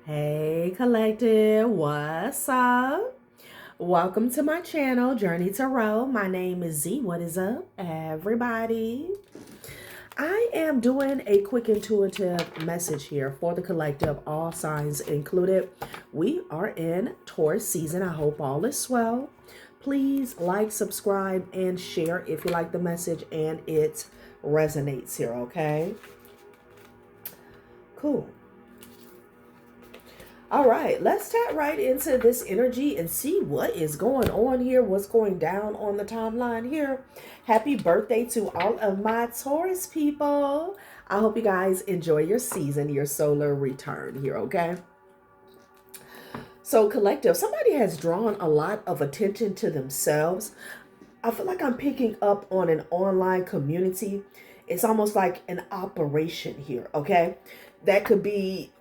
Hey collective, what's up? Welcome to my channel, Journey to Row. My name is Z. What is up, everybody? I am doing a quick intuitive message here for the collective, all signs included. We are in Taurus season. I hope all is well. Please like, subscribe, and share if you like the message and it resonates here, okay? Cool. All right, let's tap right into this energy and see what is going on here, what's going down on the timeline here. Happy birthday to all of my Taurus people. I hope you guys enjoy your season, your solar return here, okay? So collective, somebody has drawn a lot of attention to themselves. I feel like I'm picking up on an online community. It's almost like an operation here, okay? That could be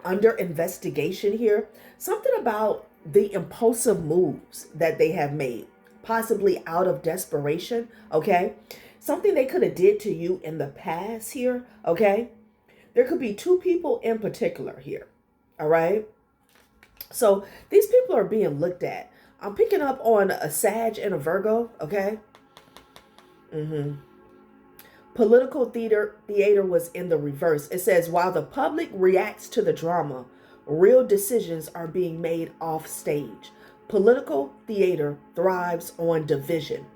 under investigation here. Something about the impulsive moves that they have made, possibly out of desperation, okay? Something they could have did to you in the past here, okay? There could be two people in particular here, all right? So these people are being looked at. I'm picking up on a Sag and a Virgo, okay? Political theater was in the reverse. It says, while the public reacts to the drama, real decisions are being made off stage. Political theater thrives on division,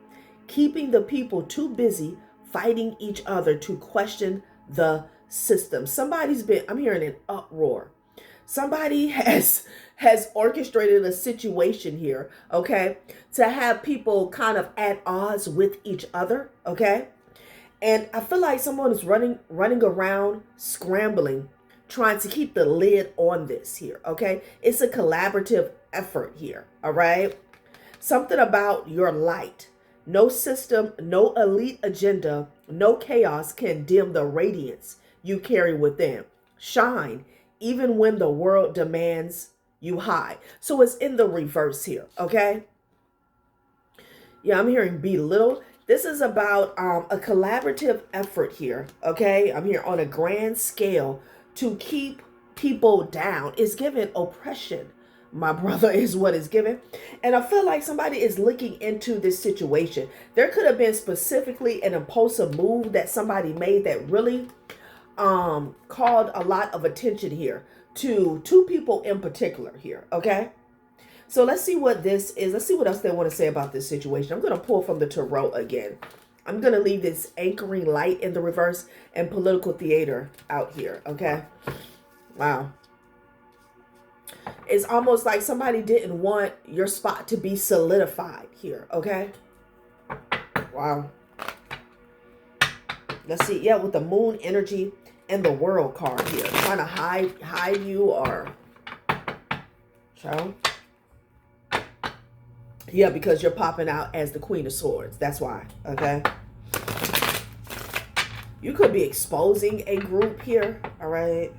keeping the people too busy fighting each other to question the system. I'm hearing an uproar. Somebody has orchestrated a situation here, okay, to have people kind of at odds with each other, okay? And I feel like someone is running around, scrambling, trying to keep the lid on this here, okay? It's a collaborative effort here, all right? Something about your light. No system, no elite agenda, no chaos can dim the radiance you carry within. Shine, even when the world demands you hide. So it's in the reverse here, okay? Yeah, I'm hearing belittled. This is about a collaborative effort here, okay? I'm here on a grand scale to keep people down. It's given oppression, my brother, is what is given. And I feel like somebody is looking into this situation. There could have been specifically an impulsive move that somebody made that really called a lot of attention here to two people in particular here, okay? So let's see what this is. Let's see what else they want to say about this situation. I'm going to pull from the tarot again. I'm going to leave this anchoring light in the reverse and political theater out here, okay? Wow. It's almost like somebody didn't want your spot to be solidified here, okay? Wow. Let's see. Yeah, with the moon energy and the world card here. Trying to hide you or... So... Yeah, because you're popping out as the Queen of Swords. That's why, okay? You could be exposing a group here, all right?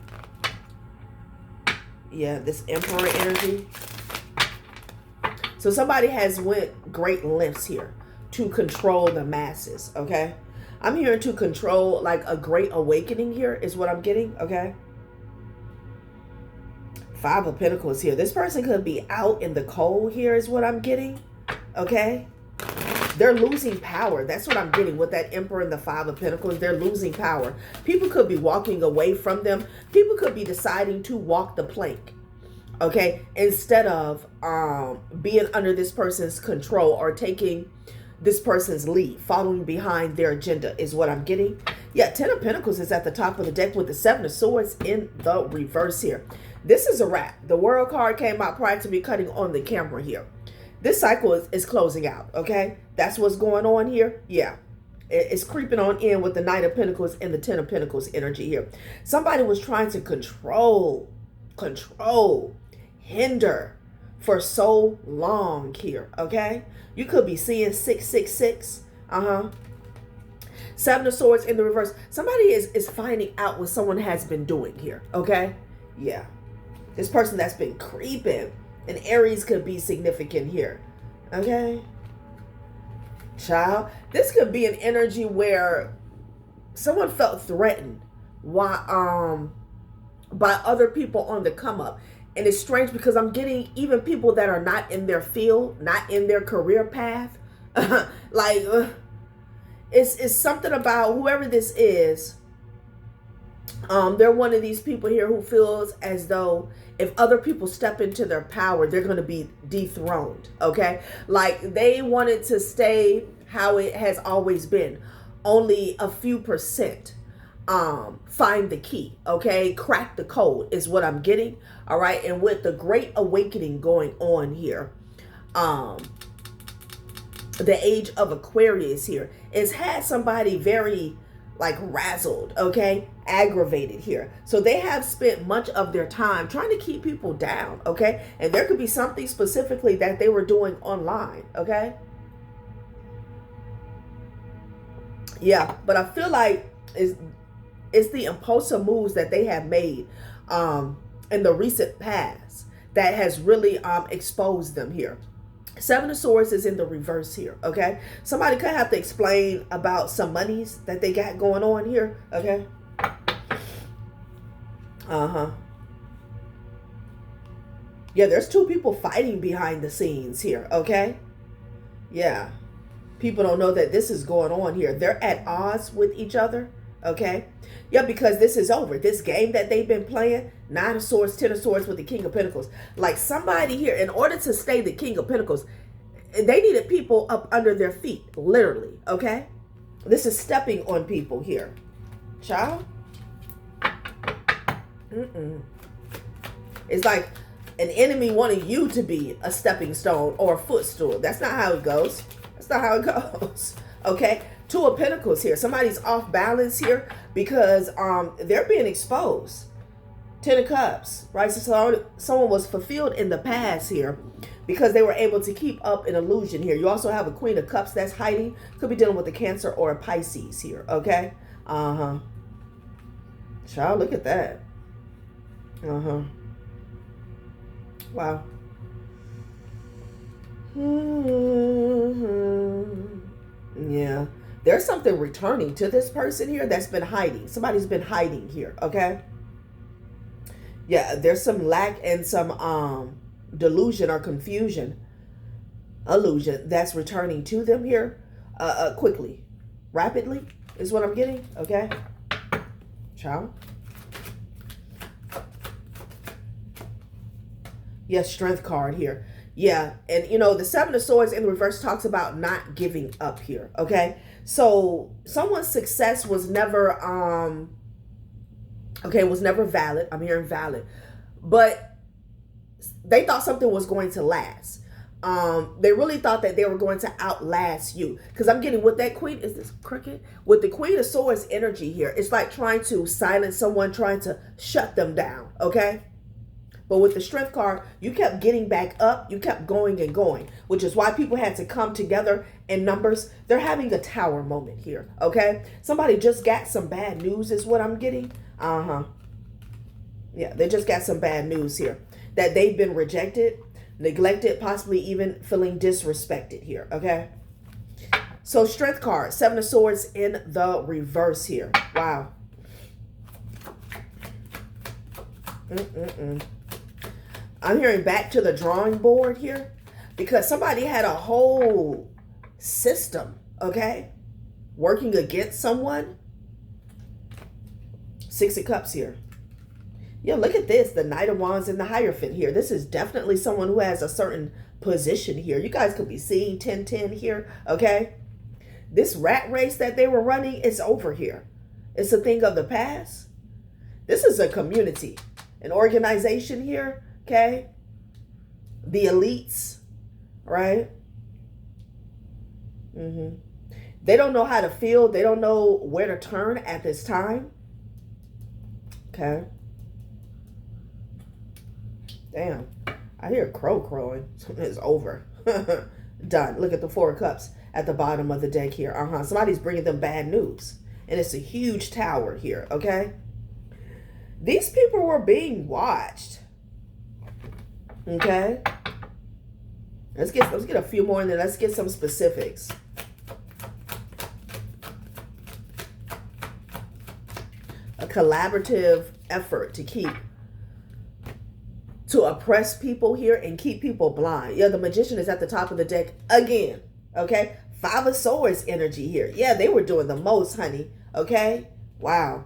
Yeah, this Emperor energy. So somebody has went great lengths here to control the masses, okay? I'm here to control like a great awakening here is what I'm getting, okay? Five of Pentacles here. This person could be out in the cold here is what I'm getting. Okay? They're losing power. That's what I'm getting with that Emperor and the Five of Pentacles. They're losing power. People could be walking away from them. People could be deciding to walk the plank. Okay? Instead of being under this person's control or taking this person's lead, following behind their agenda is what I'm getting. Yeah, Ten of Pentacles is at the top of the deck with the Seven of Swords in the reverse here. This is a wrap. The World card came out prior to me cutting on the camera here. This cycle is closing out, okay? That's what's going on here. Yeah, it's creeping on in with the Knight of Pentacles and the Ten of Pentacles energy here. Somebody was trying to control, hinder for so long here, okay? You could be seeing 666. Seven of Swords in the reverse. Somebody is finding out what someone has been doing here, okay? Yeah. This person that's been creeping. And Aries could be significant here, okay? Child, this could be an energy where someone felt threatened by other people on the come up. And it's strange because I'm getting even people that are not in their field, not in their career path. Like, it's something about whoever this is. They're one of these people here who feels as though if other people step into their power, they're going to be dethroned. Okay. Like they wanted to stay how it has always been. Only a few percent find the key. Okay. Crack the code is what I'm getting. All right. And with the great awakening going on here, the age of Aquarius here has had somebody very like razzled, okay, aggravated here. So they have spent much of their time trying to keep people down, okay? And there could be something specifically that they were doing online, okay? Yeah, but I feel like it's the impulsive moves that they have made in the recent past that has really exposed them here. Seven of Swords is in the reverse here, okay? Somebody could have to explain about some monies that they got going on here, okay? Yeah, there's two people fighting behind the scenes here, okay? Yeah. People don't know that this is going on here. They're at odds with each other, okay? Yeah, because this is over. This game that they've been playing, 9 of Swords, 10 of Swords with the King of Pentacles. Like somebody here, in order to stay the King of Pentacles, they needed people up under their feet, literally, okay? This is stepping on people here. Child? It's like an enemy wanting you to be a stepping stone or a footstool. That's not how it goes. That's not how it goes, okay? 2 of Pentacles here. Somebody's off balance here because they're being exposed. 10 of Cups, right? So someone was fulfilled in the past here because they were able to keep up an illusion here. You also have a Queen of Cups that's hiding. Could be dealing with a Cancer or a Pisces here, okay? Child, look at that. Wow. Yeah. There's something returning to this person here that's been hiding. Somebody's been hiding here, okay? Yeah, there's some lack and some delusion or confusion, illusion that's returning to them here quickly, rapidly is what I'm getting, okay? Child. Yes, Strength card here. Yeah, and you know, the 7 of Swords in reverse talks about not giving up here, okay? So someone's success was never, was never valid. I'm hearing valid. But they thought something was going to last. They really thought that they were going to outlast you. Because I'm getting with that Queen, is this crooked? With the Queen of Swords energy here, it's like trying to silence someone, trying to shut them down, okay? But with the Strength card, you kept getting back up. You kept going and going, which is why people had to come together in numbers. They're having a tower moment here, okay? Somebody just got some bad news is what I'm getting. Yeah, they just got some bad news here. That they've been rejected, neglected, possibly even feeling disrespected here, okay? So Strength card, 7 of Swords in the reverse here. Wow. I'm hearing back to the drawing board here because somebody had a whole system, okay, working against someone. 6 of Cups here. Yeah, look at this. The Knight of Wands and the Hierophant here. This is definitely someone who has a certain position here. You guys could be seeing 10-10 here, okay? This rat race that they were running is over here. It's a thing of the past. This is a community, an organization here. Okay, the elites, right? They don't know how to feel. They don't know where to turn at this time. Okay. Damn, I hear a crow crowing. It's over. Done. Look at the 4 of Cups at the bottom of the deck here. Somebody's bringing them bad news. And it's a huge tower here, okay? These people were being watched. Okay, let's get a few more and then let's get some specifics. A collaborative effort to keep to oppress people here and keep people blind. Yeah, the Magician is at the top of the deck again. Okay, Five of Swords energy here. Yeah, they were doing the most, honey. Okay, wow.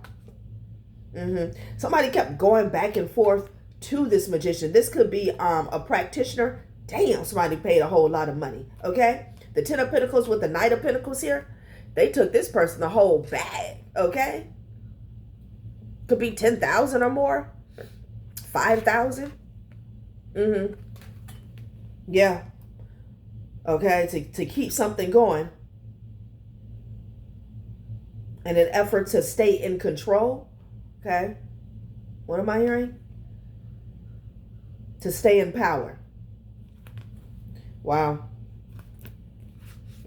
Somebody kept going back and forth to this Magician. This could be a practitioner. Damn, somebody paid a whole lot of money. Okay, the Ten of Pentacles with the Knight of Pentacles here. They took this person the whole bag. Okay, could be 10,000 or more, 5,000. Yeah. Okay, to keep something going in an effort to stay in control. Okay, what am I hearing? To stay in power. Wow.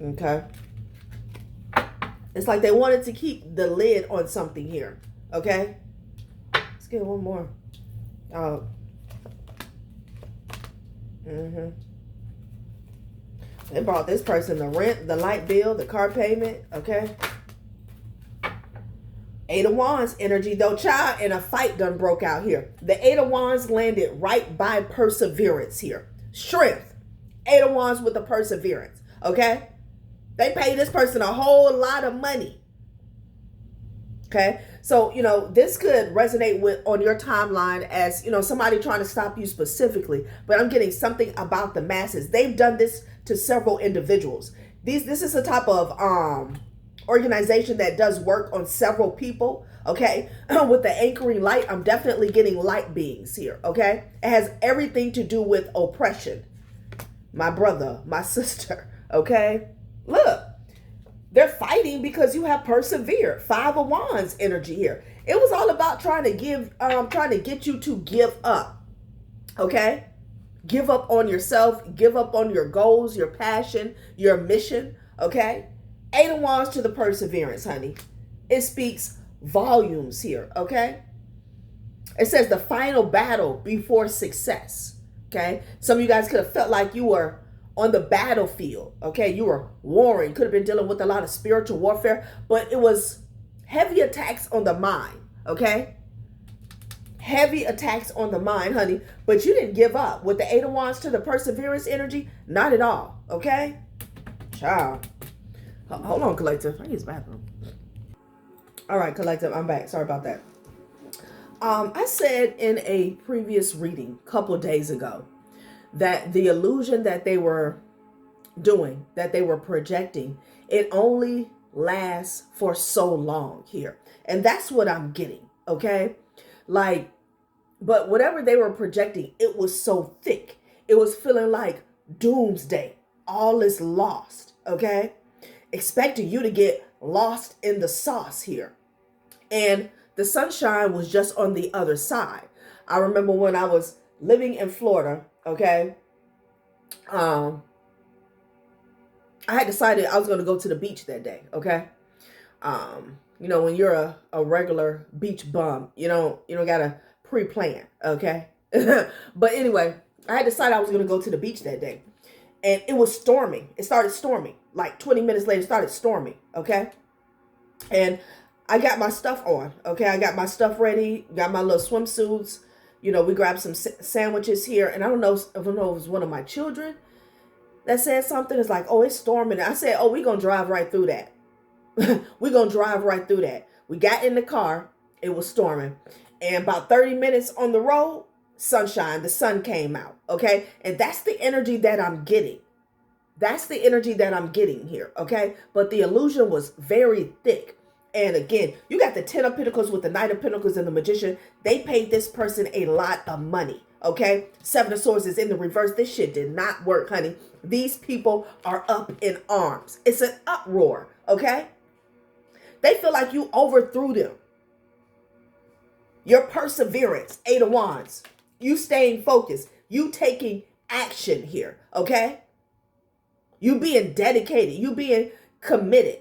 Okay. It's like they wanted to keep the lid on something here. Okay. Let's get one more. Oh. They brought this person the rent, the light bill, the car payment. Okay. Eight of Wands energy though, child, and a fight done broke out here. The Eight of Wands landed right by perseverance here. Strength. Eight of Wands with the perseverance. Okay. They paid this person a whole lot of money. Okay. So, this could resonate with on your timeline as, somebody trying to stop you specifically, but I'm getting something about the masses. They've done this to several individuals. This is a type of organization that does work on several people. Okay. With the anchoring light, I'm definitely getting light beings here. Okay. It has everything to do with oppression. My brother, my sister. Okay. Look. They're fighting because you have persevered. Five of Wands energy here. It was all about trying to get you to give up. Okay? Give up on yourself. Give up on your goals, your passion, your mission. Okay? Eight of Wands to the perseverance, honey. It speaks volumes here. Okay? It says the final battle before success. Okay? Some of you guys could have felt like you were on the battlefield. Okay, you were warring, could have been dealing with a lot of spiritual warfare, but it was heavy attacks on the mind. Okay, heavy attacks on the mind, honey, but you didn't give up. With the Eight of Wands to the perseverance energy, not at all. Okay, child. Hold on, collective, I need this bathroom. All right, collective, I'm back. Sorry about that. I said in a previous reading a couple days ago that the illusion that they were doing, that they were projecting, it only lasts for so long here. And that's what I'm getting, okay? But whatever they were projecting, it was so thick. It was feeling like doomsday. All is lost, okay? Expecting you to get lost in the sauce here. And the sunshine was just on the other side. I remember when I was living in Florida, okay, I had decided I was going to go to the beach that day. Okay. When you're a regular beach bum, you don't gotta pre-plan. Okay. But anyway, I had decided I was going to go to the beach that day, and it was storming. It started storming like 20 minutes later. It started storming. Okay. And I got my stuff on. Okay. I got my stuff ready. Got my little swimsuits. We grabbed some sandwiches here, and I don't know if it was one of my children that said something. It's like, oh, it's storming. I said, oh, we're going to drive right through that. We're going to drive right through that. We got in the car. It was storming. And about 30 minutes on the road, sunshine, the sun came out. Okay. And that's the energy that I'm getting. That's the energy that I'm getting here. Okay. But the illusion was very thick. And again, you got the Ten of Pentacles with the Knight of Pentacles and the Magician. They paid this person a lot of money, okay? Seven of Swords is in the reverse. This shit did not work, honey. These people are up in arms. It's an uproar, okay? They feel like you overthrew them. Your perseverance, Eight of Wands. You staying focused. You taking action here, okay? You being dedicated. You being committed.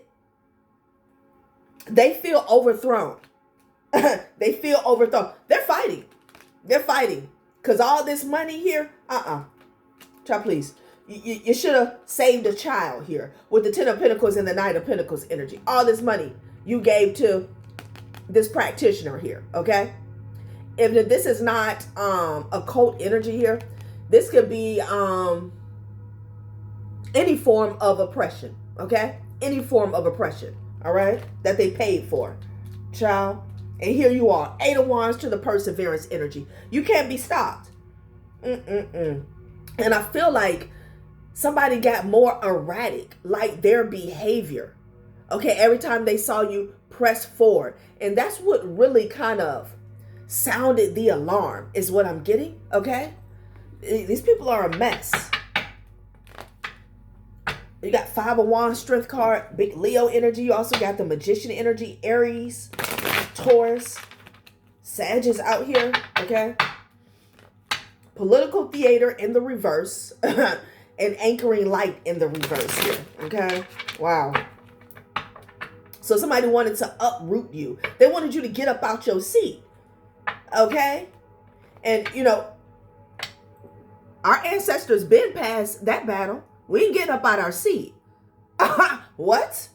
They feel overthrown. They feel overthrown. They're fighting. They're fighting. Because all this money here, child, please. You should have saved a child here with the Ten of Pentacles and the Knight of Pentacles energy. All this money you gave to this practitioner here, okay? if this is not occult energy here, this could be any form of oppression, okay? Any form of oppression, all right, that they paid for, child. And here you are, 8 of Wands to the perseverance energy. You can't be stopped. And I feel like somebody got more erratic, like their behavior, okay, every time they saw you press forward. And that's what really kind of sounded the alarm, is what I'm getting, okay? These people are a mess. You got 5 of Wands, Strength card, big Leo energy. You also got the Magician energy, Aries, Taurus, Sagittarius out here, okay? Political theater in the reverse and anchoring light in the reverse here, okay? Wow. So somebody wanted to uproot you. They wanted you to get up out your seat, okay? And, you know, our ancestors been past that battle. We ain't getting up out our seat. What?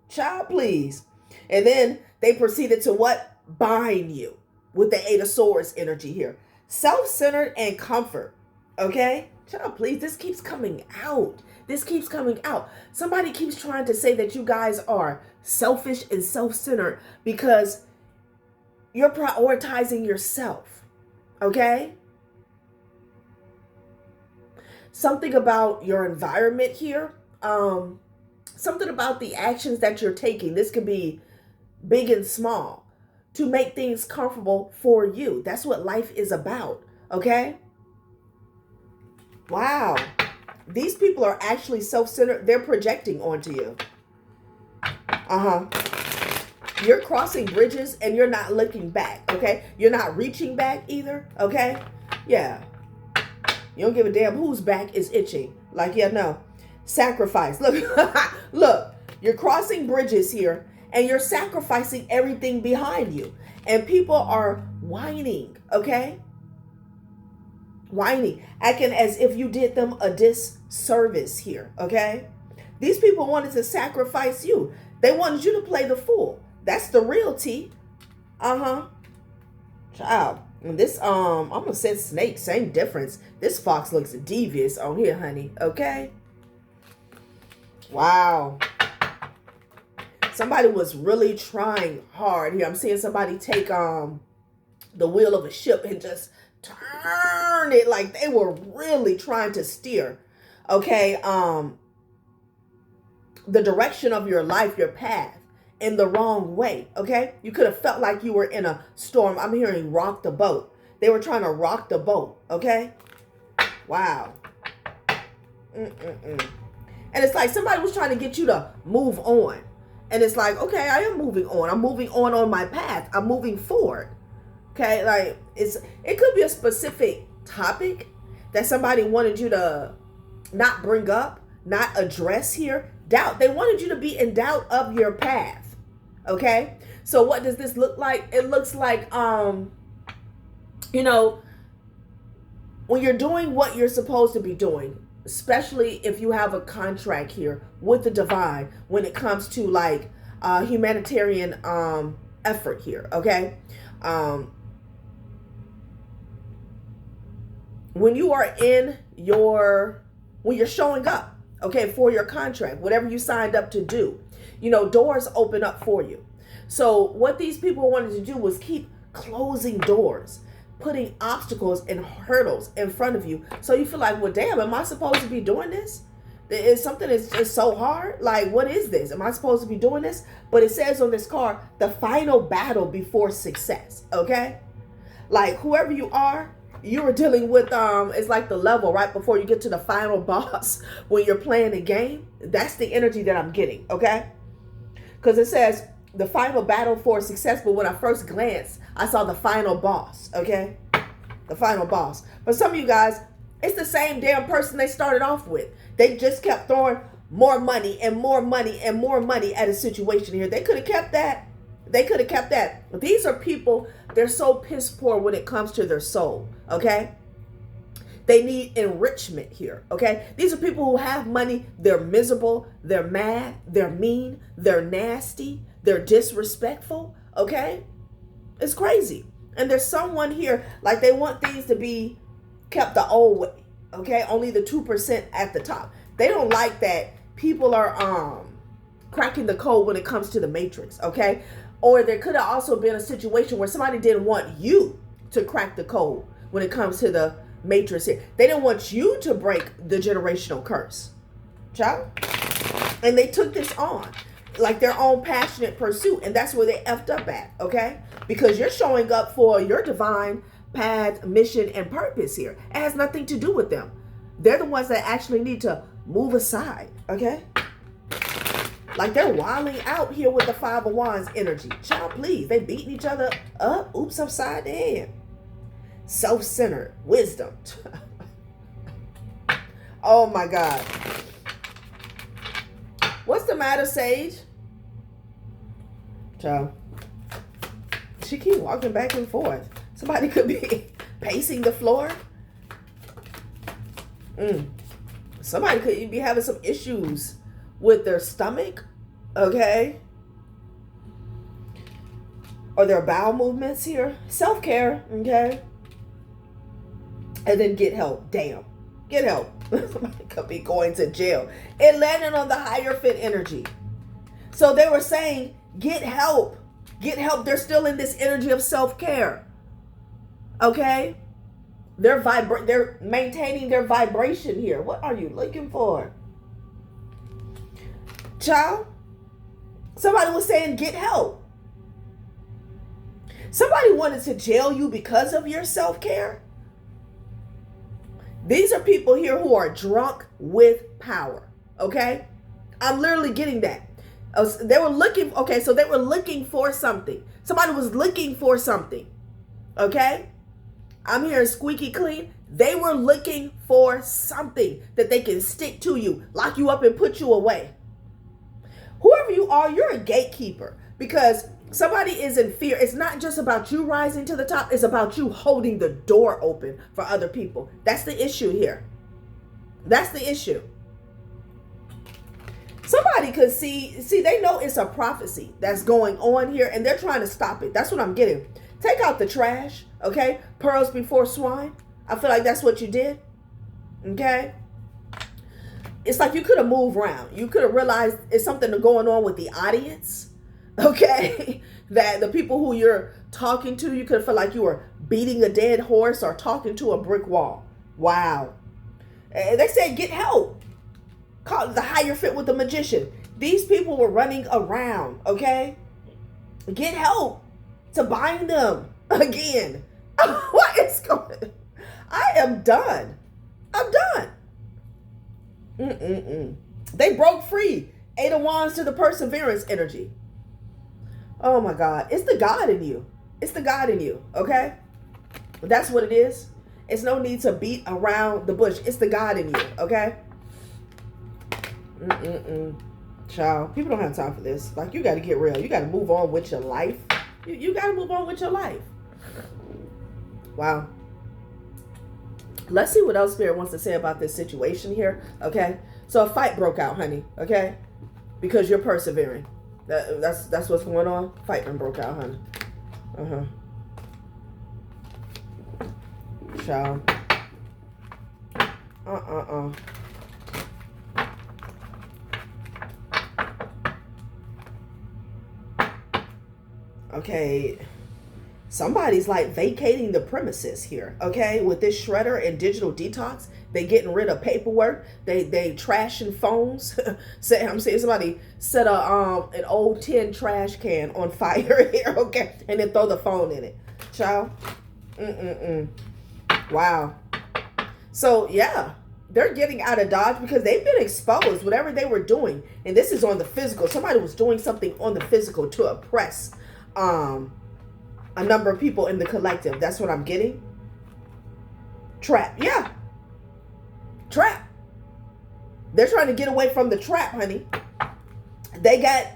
Child, please. And then they proceeded to what? Bind you with the 8 of Swords energy here. Self-centered and comfort. Okay? Child, please. This keeps coming out. This keeps coming out. Somebody keeps trying to say that you guys are selfish and self-centered because you're prioritizing yourself. Okay? Something about your environment here. Something about the actions that you're taking. This could be big and small to make things comfortable for you. That's what life is about. Okay? Wow. These people are actually self-centered. They're projecting onto you. You're crossing bridges and you're not looking back. Okay? You're not reaching back either. Okay? Yeah. You don't give a damn whose back is itching. Like, yeah, no. Sacrifice. Look, look, you're crossing bridges here and you're sacrificing everything behind you. And people are whining, okay? Whining, acting as if you did them a disservice here, okay? These people wanted to sacrifice you. They wanted you to play the fool. That's the realty. Child. And this, I'm going to say snake, same difference. This fox looks devious on here, honey. Okay? Wow. Somebody was really trying hard here. I'm seeing somebody take the wheel of a ship and just turn it like they were really trying to steer. Okay? The direction of your life, your path, in the wrong way, okay? You could have felt like you were in a storm. I'm hearing rock the boat. They were trying to rock the boat, okay? Wow. And it's like somebody was trying to get you to move on. And it's like, okay, I am moving on. I'm moving on my path. I'm moving forward, okay? Like, it could be a specific topic that somebody wanted you to not bring up, not address here. Doubt. They wanted you to be in doubt of your path. Okay? So what does this look like? It looks like, you know, when you're doing what you're supposed to be doing, especially if you have a contract here with the divine when it comes to like humanitarian effort here, okay? When you are when you're showing up, okay, for your contract, whatever you signed up to do, you know, doors open up for you. So what these people wanted to do was keep closing doors, putting obstacles and hurdles in front of you. So you feel like, well, damn, am I supposed to be doing this? Is something that's just so hard? Like, what is this? Am I supposed to be doing this? But it says on this card, the final battle before success, okay? Like, whoever you are, you were dealing with, it's like the level right before you get to the final boss when you're playing a game. That's the energy that I'm getting, okay? Because it says the final battle for success, but when I first glanced, I saw the final boss, okay? The final boss. But some of you guys, it's the same damn person they started off with. They just kept throwing more money and more money and more money at a situation here. They could have kept that. They could have kept that. These are people, they're so piss poor when it comes to their soul, okay? They need enrichment here, okay? These are people who have money. They're miserable. They're mad. They're mean. They're nasty. They're disrespectful, okay? It's crazy. And there's someone here, like they want things to be kept the old way. Okay, only the 2% at the top. They don't like that people are cracking the code when it comes to the matrix. Okay, or there could have also been a situation where somebody didn't want you to crack the code when it comes to the matrix here. They didn't want you to break the generational curse, child. And they took this on like their own passionate pursuit, and that's where they effed up at. Okay, because you're showing up for your divine path, mission, and purpose here. It has nothing to do with them. They're the ones that actually need to move aside. Okay, like they're wilding out here with the Five of Wands energy. Child, please. They beating each other up. Oops, upside the head. Self-centered wisdom. Oh my God. What's the matter, Sage? Child. She keep walking back and forth. Somebody could be pacing the floor. Somebody could even be having some issues with their stomach. Okay. Or their bowel movements here. Self-care. Okay. And then get help. Damn. Get help. Somebody could be going to jail. It landed on the Hierophant energy. So they were saying, get help. Get help. They're still in this energy of self-care. Okay? They're maintaining their vibration here. What are you looking for? Child? Somebody was saying, get help. Somebody wanted to jail you because of your self-care. These are people here who are drunk with power. Okay? I'm literally getting that. They were looking, okay, so they were looking for something. Somebody was looking for something. Okay? I'm hearing squeaky clean. They were looking for something that they can stick to you, lock you up and put you away. Whoever you are, you're a gatekeeper because somebody is in fear. It's not just about you rising to the top. It's about you holding the door open for other people. That's the issue here. That's the issue. Somebody could see, they know it's a prophecy that's going on here and they're trying to stop it. That's what I'm getting. Take out the trash, okay? Pearls before swine. I feel like that's what you did, okay? It's like you could have moved around. You could have realized it's something going on with the audience, okay? That the people who you're talking to, you could have felt like you were beating a dead horse or talking to a brick wall. Wow. They said, get help. Call the Hierophant with the Magician. These people were running around, okay? Get help to bind them again. What is going on? I am done. I'm done. They broke free. Eight of Wands to the Perseverance energy. Oh my God. It's the God in you. It's the God in you. Okay? That's what it is. It's no need to beat around the bush. It's the God in you. Okay? Child. People don't have time for this. Like, you got to get real. You got to move on with your life. You got to move on with your life. Wow. Let's see what else Spirit wants to say about this situation here. Okay? So a fight broke out, honey. Okay? Because you're persevering. That's what's going on. Fight broke out, honey. Child. Okay. Somebody's like vacating the premises here, okay? With this shredder and digital detox, they getting rid of paperwork. They trashing phones. I'm saying somebody set an old tin trash can on fire here, okay? And then throw the phone in it. Child. Wow. So yeah, they're getting out of Dodge because they've been exposed, whatever they were doing. And this is on the physical. Somebody was doing something on the physical to oppress a number of people in the collective. That's what I'm getting. Trap. Yeah. Trap. They're trying to get away from the trap, honey. They got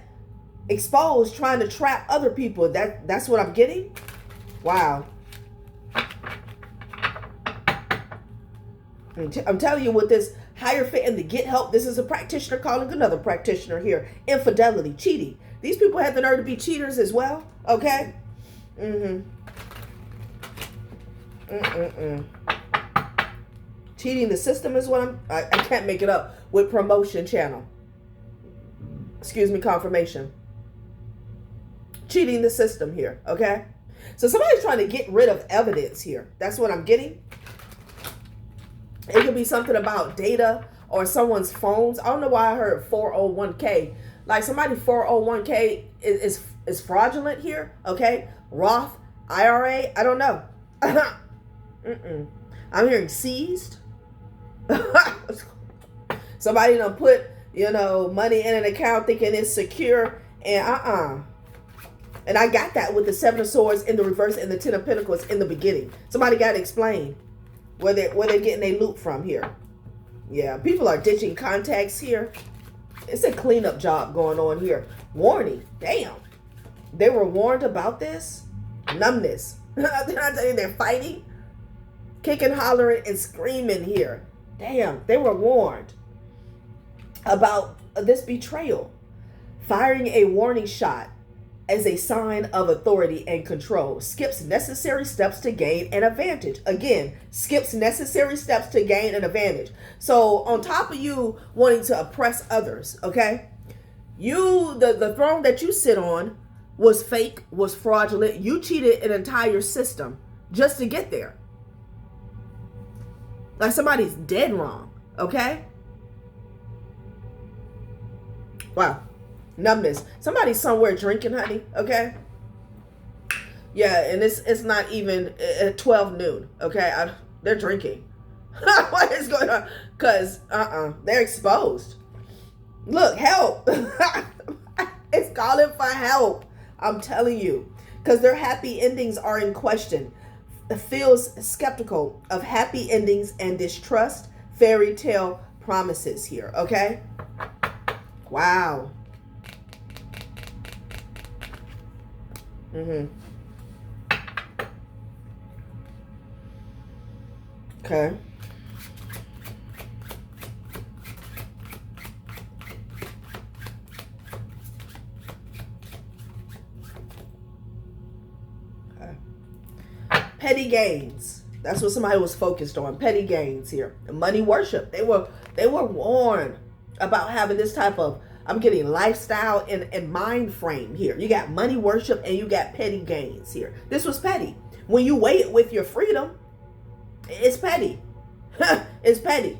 exposed trying to trap other people. That's what I'm getting. Wow. I'm telling you, with this Hierophant and the get help, this is a practitioner calling another practitioner here. Infidelity, cheating. These people have the nerve to be cheaters as well. Okay? Cheating the system is what I can't make it up. With promotion channel. Excuse me, confirmation. Cheating the system here, okay? So somebody's trying to get rid of evidence here. That's what I'm getting. It could be something about data or someone's phones. I don't know why I heard 401k. Like somebody's 401k is fraudulent here, okay? Roth, IRA, I don't know. I'm hearing seized. Somebody done put, money in an account thinking it's secure, and And I got that with the Seven of Swords in the reverse and the Ten of Pentacles in the beginning. Somebody got to explain where they're getting their loot from here. Yeah, people are ditching contacts here. It's a cleanup job going on here. Warning. Damn. They were warned about this. Numbness. Did I tell you they're fighting? Kicking, hollering, and screaming here. Damn. They were warned about this betrayal. Firing a warning shot as a sign of authority and control. Skips necessary steps to gain an advantage. Again, skips necessary steps to gain an advantage. So on top of you wanting to oppress others, okay? The throne that you sit on was fake, was fraudulent. You cheated an entire system just to get there. Like somebody's dead wrong, okay? Wow. Numbness. Somebody's somewhere drinking, honey, okay? Yeah, and it's not even at 12 noon, okay? They're drinking. What is going on? Because, they're exposed. Look, help. It's calling for help. I'm telling you. Because their happy endings are in question. Feels skeptical of happy endings and distrust fairy tale promises here, okay? Wow. Okay. Petty gains. That's what somebody was focused on. Petty gains here. Money worship. They were warned about having this type of, I'm getting lifestyle and mind frame here. You got money worship and you got petty gains here. This was petty. When you weigh it with your freedom, it's petty. It's petty.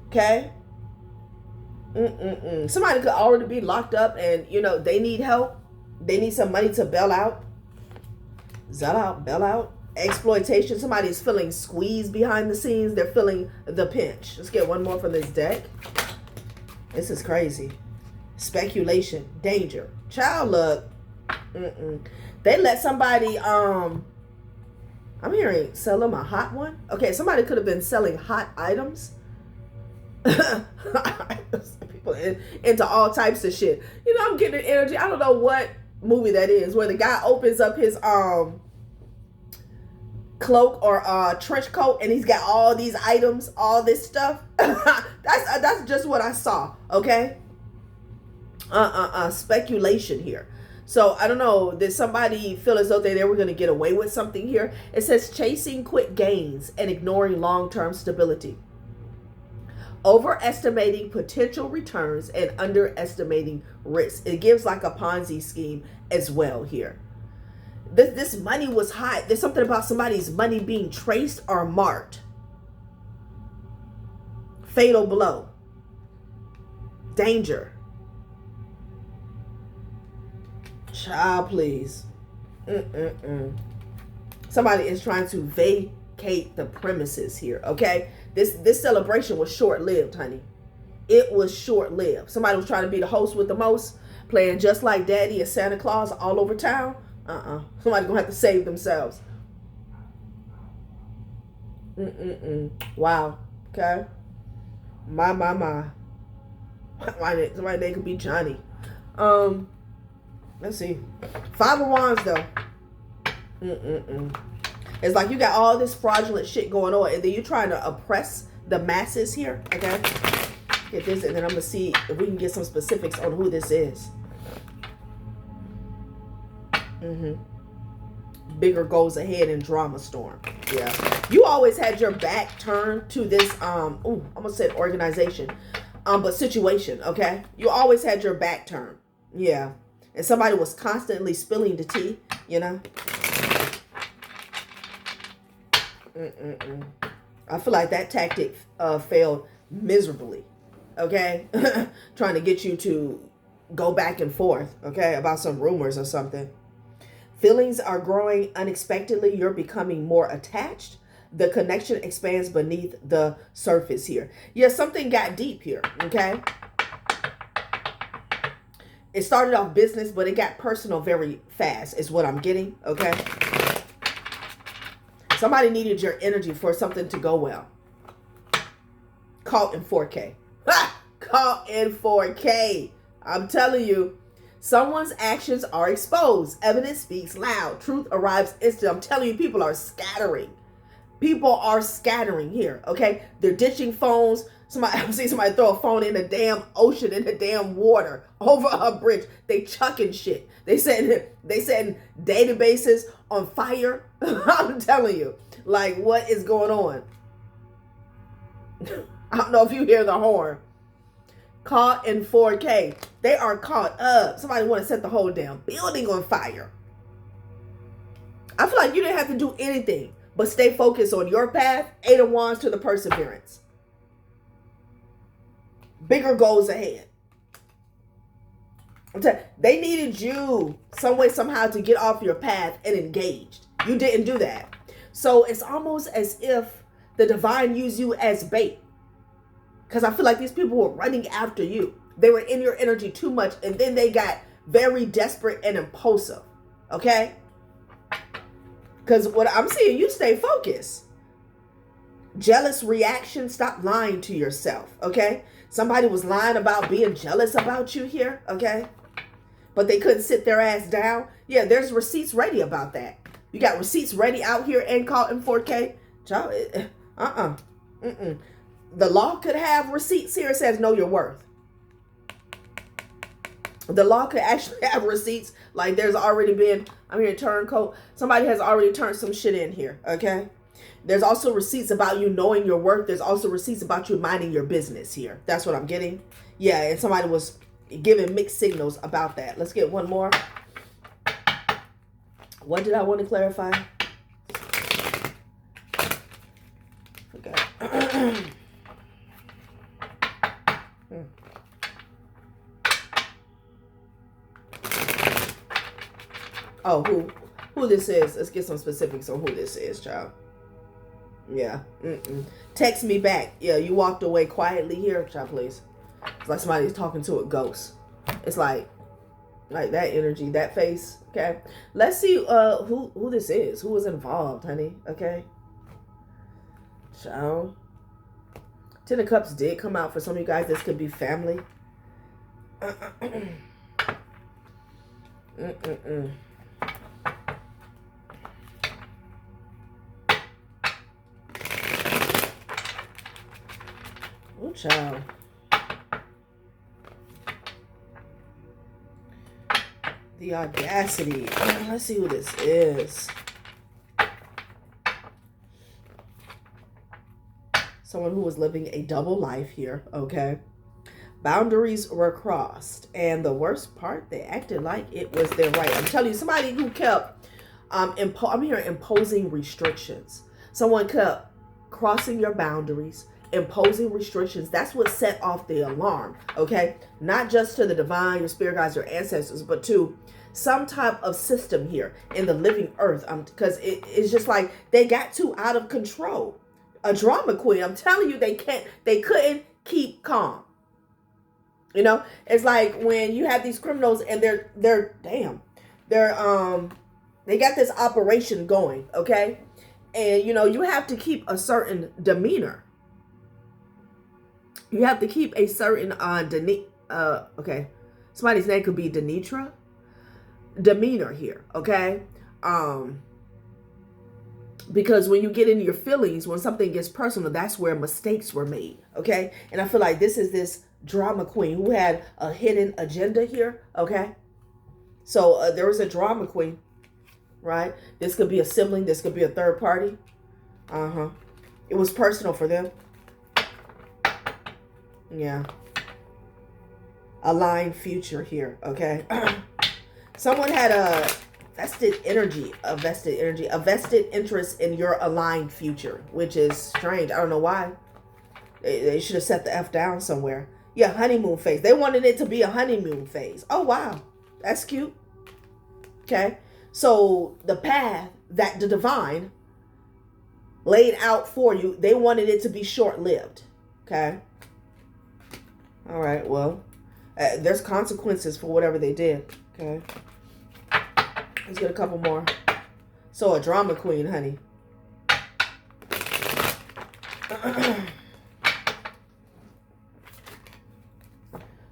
Okay? Somebody could already be locked up and, they need help. They need some money to bail out. Bail out. Exploitation. Somebody's feeling squeezed behind the scenes. They're feeling the pinch. Let's get one more from this deck. This is crazy. Speculation. Danger. Child luck. They let somebody, I'm hearing sell them a hot one. Okay, somebody could have been selling hot items. People into all types of shit. I'm getting energy. I don't know what movie that is where the guy opens up his cloak or trench coat and he's got all these items, all this stuff. That's just what I saw. Okay. Speculation here. So I don't know, did somebody feel as though they were going to get away with something here? It says chasing quick gains and ignoring long-term stability. Overestimating potential returns and underestimating risks. It gives like a Ponzi scheme as well here. This money was hot. There's something about somebody's money being traced or marked. Fatal blow. Danger. Child, please. Somebody is trying to vacate the premises here, okay? This celebration was short-lived, honey. It was short-lived. Somebody was trying to be the host with the most, playing just like Daddy and Santa Claus all over town. Somebody's gonna have to save themselves. Wow. Okay. My. Somebody name could be Johnny. Let's see. Five of Wands though. It's like you got all this fraudulent shit going on, and then you're trying to oppress the masses here. Okay. Get this, and then I'm gonna see if we can get some specifics on who this is. Bigger goals ahead in drama storm. Yeah. You always had your back turned to this, almost said organization, but situation, okay? You always had your back turned. Yeah. And somebody was constantly spilling the tea, you know? I feel like that tactic failed miserably, okay? Trying to get you to go back and forth, okay, about some rumors or something. Feelings are growing unexpectedly. You're becoming more attached. The connection expands beneath the surface here. Yeah, something got deep here, okay? It started off business, but it got personal very fast is what I'm getting, okay? Somebody needed your energy for something to go well. Caught in 4K. Caught in 4K. I'm telling you, someone's actions are exposed. Evidence speaks loud. Truth arrives instant. I'm telling you, people are scattering. People are scattering here, okay? They're ditching phones. I'm seeing somebody throw a phone in the damn ocean, in the damn water, over a bridge. They chucking shit. They setting databases on fire. I'm telling you, like, what is going on? I don't know if you hear the horn. Caught in 4K. They are caught up. Somebody want to set the whole damn building on fire. I feel like you didn't have to do anything but stay focused on your path. 8 of Wands to the perseverance. Bigger goals ahead. They needed you some way, somehow to get off your path and engaged. You didn't do that. So it's almost as if the divine used you as bait. Because I feel like these people were running after you. They were in your energy too much. And then they got very desperate and impulsive. Okay? Because what I'm seeing, you stay focused. Jealous reaction. Stop lying to yourself. Okay? Somebody was lying about being jealous about you here. Okay? But they couldn't sit their ass down. Yeah, there's receipts ready about that. You got receipts ready out here and caught in 4K. The law could have receipts here. It says know your worth. The law could actually have receipts. Like there's already been, I'm here turncoat. Somebody has already turned some shit in here. Okay. There's also receipts about you knowing your worth. There's also receipts about you minding your business here. That's what I'm getting. Yeah. And somebody was giving mixed signals about that. Let's get one more. What did I want to clarify? Okay. Oh, who this is. Let's get some specifics on who this is, child. Yeah. Text me back. Yeah, you walked away quietly here, child, please. It's like somebody's talking to a ghost. It's like that energy, that face. Okay. Let's see who this is. Who was involved, honey. Okay. Child. 10 of Cups did come out for some of you guys. This could be family. Oh, child. The audacity. Let's see who this is. Someone who was living a double life here, okay? Boundaries were crossed. And the worst part, they acted like it was their right. I'm telling you, somebody who kept, I'm hearing imposing restrictions. Someone kept crossing your boundaries, imposing restrictions. That's what set off the alarm, okay? Not just to the divine, your spirit guides, your ancestors, but to some type of system here in the living earth. Because it's just like they got too out of control. A drama queen, I'm telling you, they couldn't keep calm. You know, it's like when you have these criminals and they got this operation going, okay? And you know, you have to keep a certain demeanor. You have to keep a certain okay. Somebody's name could be Denitra. Demeanor here, okay? Because when you get into your feelings, when something gets personal, that's where mistakes were made, okay? And I feel like this is this drama queen who had a hidden agenda here, okay? So there was a drama queen right? This could be a sibling. This could be a third party. It was personal for them. Yeah. Aligned future here, okay? Someone had a vested interest in your aligned future, which is strange. I don't know why. They should have set the F down somewhere. Yeah, honeymoon phase. They wanted it to be a honeymoon phase. Oh, wow. That's cute. Okay. So the path that the divine laid out for you, they wanted it to be short-lived. Okay. All right. Well, there's consequences for whatever they did. Okay. Let's get a couple more. So a drama queen, honey.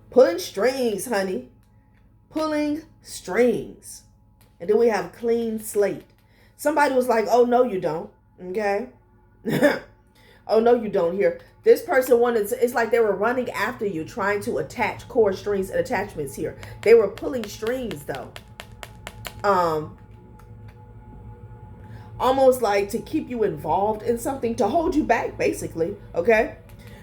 Pulling strings, honey. Pulling strings. And then we have clean slate. Somebody was like, oh, no, you don't. Okay. Oh, no, you don't here. This person wanted to, it's like they were running after you, trying to attach core strings and attachments here. They were pulling strings, though. Almost like to keep you involved in something, to hold you back, basically. Okay.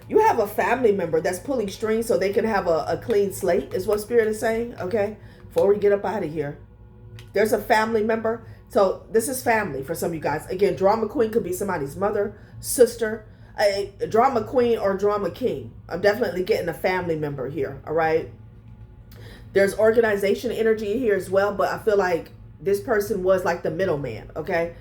You have a family member that's pulling strings so they can have a clean slate, is what Spirit is saying. Okay. Before we get up out of here, there's a family member. So this is family for some of you guys. Again, drama queen could be somebody's mother, sister, a drama queen or drama king. I'm definitely getting a family member here. All right. There's organization energy here as well, but I feel like this person was like the middleman. Okay.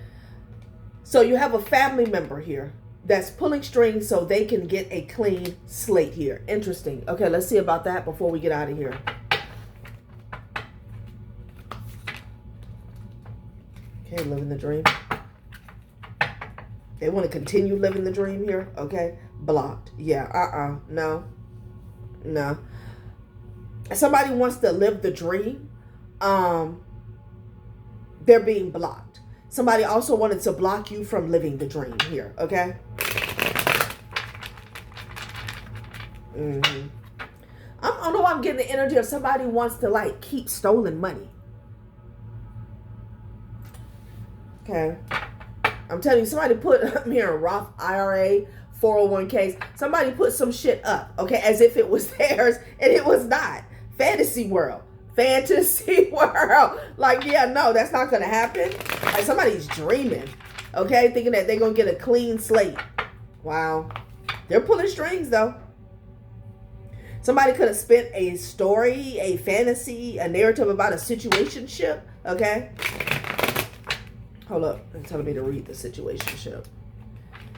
So you have a family member here that's pulling strings so they can get a clean slate here. Interesting. Okay, let's see about that before we get out of here. Okay, living the dream. They want to continue living the dream here. Okay, blocked. Yeah, no. Somebody wants to live the dream. They're being blocked. Somebody also wanted to block you from living the dream here, okay? I don't know why I'm getting the energy of somebody wants to, like, keep stolen money. Okay? I'm telling you, somebody put up here a Roth IRA, 401ks. Somebody put some shit up, okay, as if it was theirs, and it was not. Fantasy world. Like, yeah, no, that's not going to happen. Like, somebody's dreaming, okay, thinking that they're going to get a clean slate. Wow. They're pulling strings, though. Somebody could have spent a story, a fantasy, a narrative about a situationship, okay? Hold up. They're telling me to read the situationship.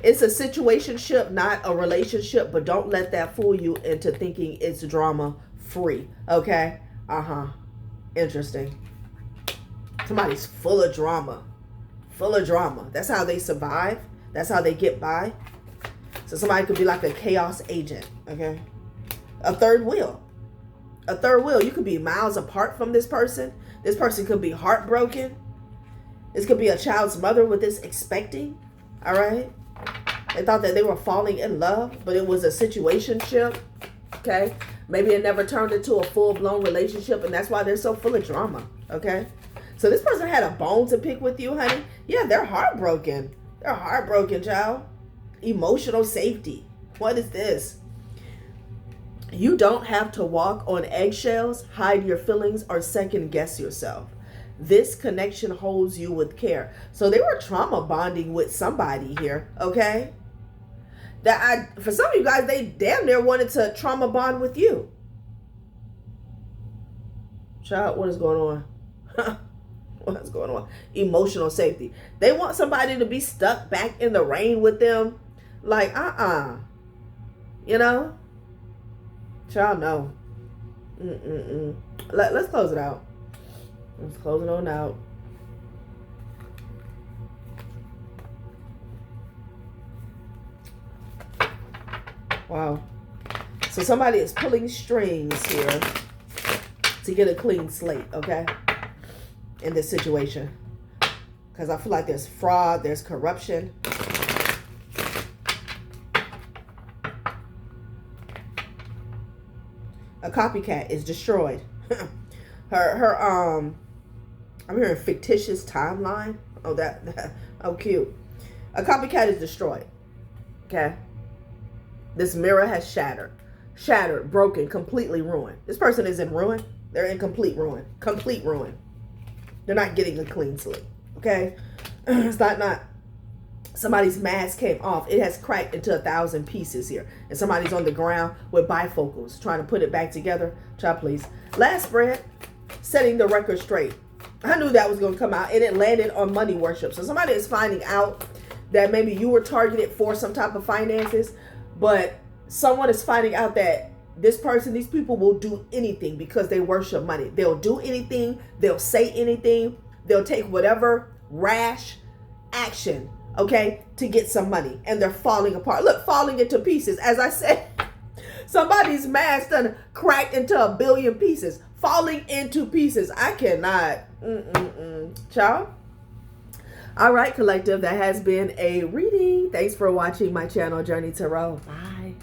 It's a situationship, not a relationship, but don't let that fool you into thinking it's drama-free, okay? Interesting. Somebody's full of drama. That's how they survive. That's how they get by. So somebody could be like a chaos agent, okay? A third wheel. You could be miles apart from this person. This person could be heartbroken. This could be a child's mother with this expecting, all right? They thought that they were falling in love, but it was a situationship, okay? Maybe it never turned into a full-blown relationship, and that's why they're so full of drama, okay? So this person had a bone to pick with you, honey. Yeah, they're heartbroken. They're heartbroken, child. Emotional safety. What is this? You don't have to walk on eggshells, hide your feelings, or second-guess yourself. This connection holds you with care. So they were trauma bonding with somebody here, okay? For some of you guys, they damn near wanted to trauma bond with you. Child, what is going on? What's going on? Emotional safety. They want somebody to be stuck back in the rain with them. Like, you know? Child, no. Let's close it out. Let's close it on out. Wow. So somebody is pulling strings here to get a clean slate, okay? In this situation. Because I feel like there's fraud, there's corruption. A copycat is destroyed. her I'm hearing fictitious timeline. Oh, oh, cute. A copycat is destroyed. Okay. This mirror has shattered, broken, completely ruined. This person is in ruin. They're in complete ruin. Complete ruin. They're not getting a clean slate. Okay. It's not. Somebody's mask came off. It has cracked into 1,000 pieces here. And somebody's on the ground with bifocals trying to put it back together. Child, please. Last spread, setting the record straight. I knew that was going to come out, and it landed on money worship. So somebody is finding out that maybe you were targeted for some type of finances, but someone is finding out that this person, these people will do anything because they worship money. They'll do anything. They'll say anything. They'll take whatever rash action, okay, to get some money. And they're falling apart. Look, falling into pieces. As I said, somebody's mask done cracked into 1 billion pieces. Falling into pieces. I cannot. Child. All right, collective. That has been a reading. Thanks for watching my channel, Journey Tarot. Bye.